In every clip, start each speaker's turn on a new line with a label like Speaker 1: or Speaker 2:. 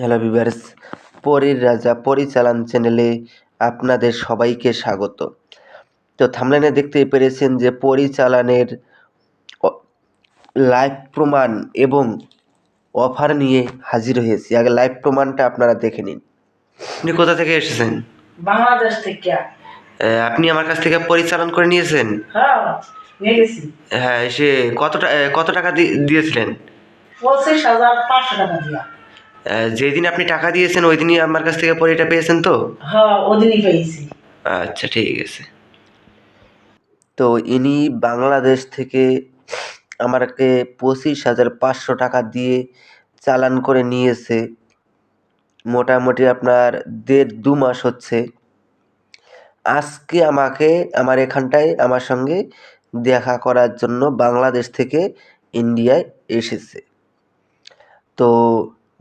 Speaker 1: Hello viewers, পরীর রাজা পরিচালন চ্যানেলে আপনাদের সবাইকে স্বাগত। তো থাম্বনেলে দেখতেই পেরেছেন যে পরিচালনের লাইভ প্রমাণ এবং অফার নিয়ে হাজির হয়েছি। আগে লাইভ প্রমাণটা আপনারা দেখে নিন। আপনি কোথা থেকে এসেছেন?
Speaker 2: বাংলাদেশ থেকে।
Speaker 1: আপনি আমার কাছ থেকে পরিচালন করে নিয়েছেন?
Speaker 2: হ্যাঁ, নিয়ে গেছি।
Speaker 1: হ্যাঁ, এসে কত টাকা দিয়েছিলেন?
Speaker 2: 25,500 টাকা দিয়া।
Speaker 1: যেদিন আপনি টাকা দিয়েছেন ওই দিনই আমার কাছ থেকে পরীটা পেয়েছেন তো?
Speaker 2: হ্যাঁ, ওদিনই পেয়েছি।
Speaker 1: আচ্ছা, ঠিক আছে। তো ইনি বাংলাদেশ থেকে আমাকে 25,500 টাকা দিয়ে চালান করে নিয়েছে। মোটামুটি আপনার 1.5-2 মাস হচ্ছে। আজকে আমাকে আমার এখানটায় আমার সঙ্গে দেখা করার জন্য বাংলাদেশ থেকে ইন্ডিয়ায় এসেছে। তো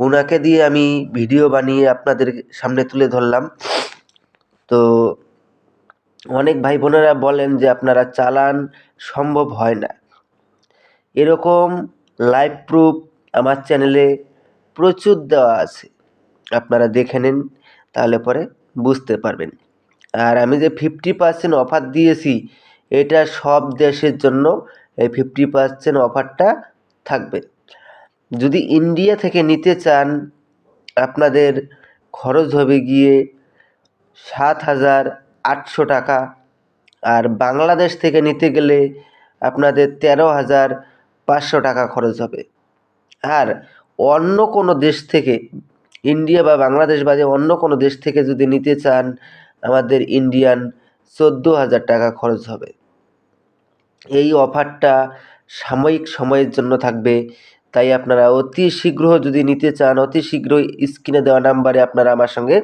Speaker 1: ওনাকে দিয়ে আমি ভিডিও বানিয়ে আপনাদের সামনে তুলে ধরলাম। তো অনেক ভাই বোনেরা বলেন যে আপনারা চালান সম্ভব হয় না। এরকম লাইভ প্রুফ আমার চ্যানেলে প্রচুর দেওয়া আছে, আপনারা দেখে নিন, তাহলে পরে বুঝতে পারবেন। আর আমি যে 50% অফার দিয়েছি, এটা সব দেশের জন্য এই 50% অফারটা থাকবে। যদি ইন্ডিয়া থেকে নিতে চান, আপনাদের খরচ হবে গিয়ে 7,800 টাকা। আর বাংলাদেশ থেকে নিতে গেলে আপনাদের 13,500 টাকা খরচ হবে। আর অন্য কোনো দেশ থেকে, ইন্ডিয়া বা বাংলাদেশ বাদে অন্য কোনো দেশ থেকে যদি নিতে চান, আমাদের ইন্ডিয়ান 14,000 টাকা খরচ হবে। এই অফারটা সাময়িক সময়ের জন্য থাকবে, তাই আপনারা অতি শীঘ্র যদি নিতে চান, অতি শীঘ্রই স্ক্রিনে দেওয়া নাম্বারে আপনারা আমার সঙ্গে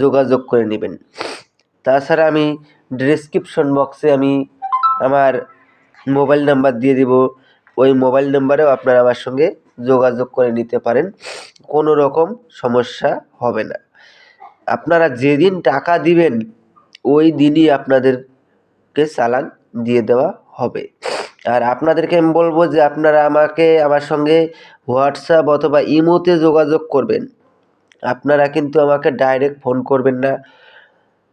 Speaker 1: যোগাযোগ করে নেবেন। তাছাড়া আমি ডেসক্রিপশন বক্সে আমি আমার মোবাইল নাম্বার দিয়ে দেব, ওই মোবাইল নাম্বারেও আপনারা আমার সঙ্গে যোগাযোগ করে নিতে পারেন, কোনো রকম সমস্যা হবে না। আপনারা যেদিন টাকা দিবেন ওই দিনই আপনাদেরকে চালান দিয়ে দেওয়া হবে। আর আপনাদেরকে আমি বলবো যে আপনারা আমার সঙ্গে হোয়াটসঅ্যাপ অথবা ইমোতে যোগাযোগ করবেন। আপনারা কিন্তু আমাকে ডাইরেক্ট ফোন করবেন না।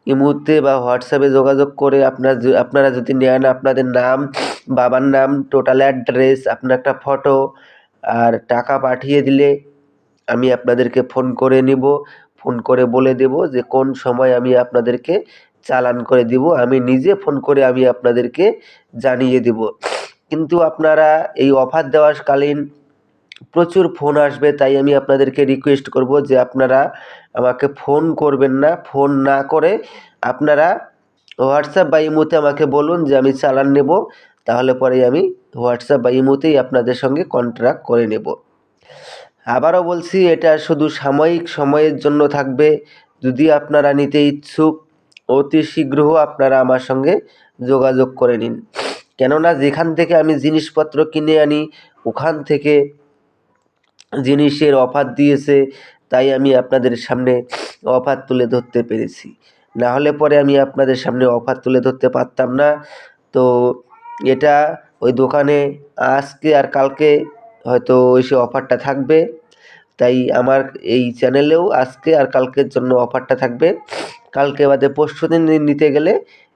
Speaker 1: ইমোতে বা হোয়াটসঅ্যাপে যোগাযোগ করে আপনারা যদি নেন, আপনাদের নাম, বাবার নাম, টোটাল অ্যাড্রেস, আপনার একটা ফটো আর টাকা পাঠিয়ে দিলে আমি আপনাদেরকে ফোন করে নিব। ফোন করে বলে দেব যে কোন সময় আমি আপনাদেরকে চালান করে দিব। আমি নিজে ফোন করে আমি আপনাদেরকে জানিয়ে দেব। কিন্তু আপনারা এই অফার দেওয়াকালীন প্রচুর ফোন আসবে, তাই আমি আপনাদেরকে রিকোয়েস্ট করব যে আপনারা আমাকে ফোন করবেন না। ফোন না করে আপনারা হোয়াটসঅ্যাপ বা ইমোতে আমাকে বলুন যে আমি চালান নেব, তাহলে পরে আমি হোয়াটসঅ্যাপ বা ইমোতেই আপনাদের সঙ্গে কন্ট্রাক্ট করে নেব। আবারও বলছি, এটা শুধু সাময়িক সময়ের জন্য থাকবে। যদি আপনারা নিতে ইচ্ছুক, অতি শীঘ্র আপনারা আমার সঙ্গে যোগাযোগ করে নিন। কেননা যেখান থেকে আমি জিনিসপত্র কিনে আনি ওখান থেকে জিনিসের অফার দিয়েছে, তাই আমি আপনাদের সামনে অফার তুলে ধরতে পেরেছি। না হলে পরে আমি আপনাদের সামনে অফার তুলে ধরতে পারতাম না। তো এটা ওই দোকানে আজকে আর কালকে হয়তো সে অফারটা থাকবে, তাই আমার এই চ্যানেলেও আজকে আর কালকের জন্য অফারটা থাকবে। কালকে বাদে পরশুদিন নিতে গেলে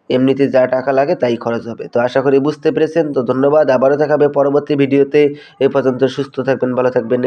Speaker 1: এমনিতে যা টাকা লাগে তাই খরচ হবে। তো আশা করি বুঝতে পেরেছেন। তো ধন্যবাদ, আবারও দেখা হবে পরবর্তী ভিডিওতে। এ পর্যন্ত সুস্থ থাকবেন, ভালো থাকবেন।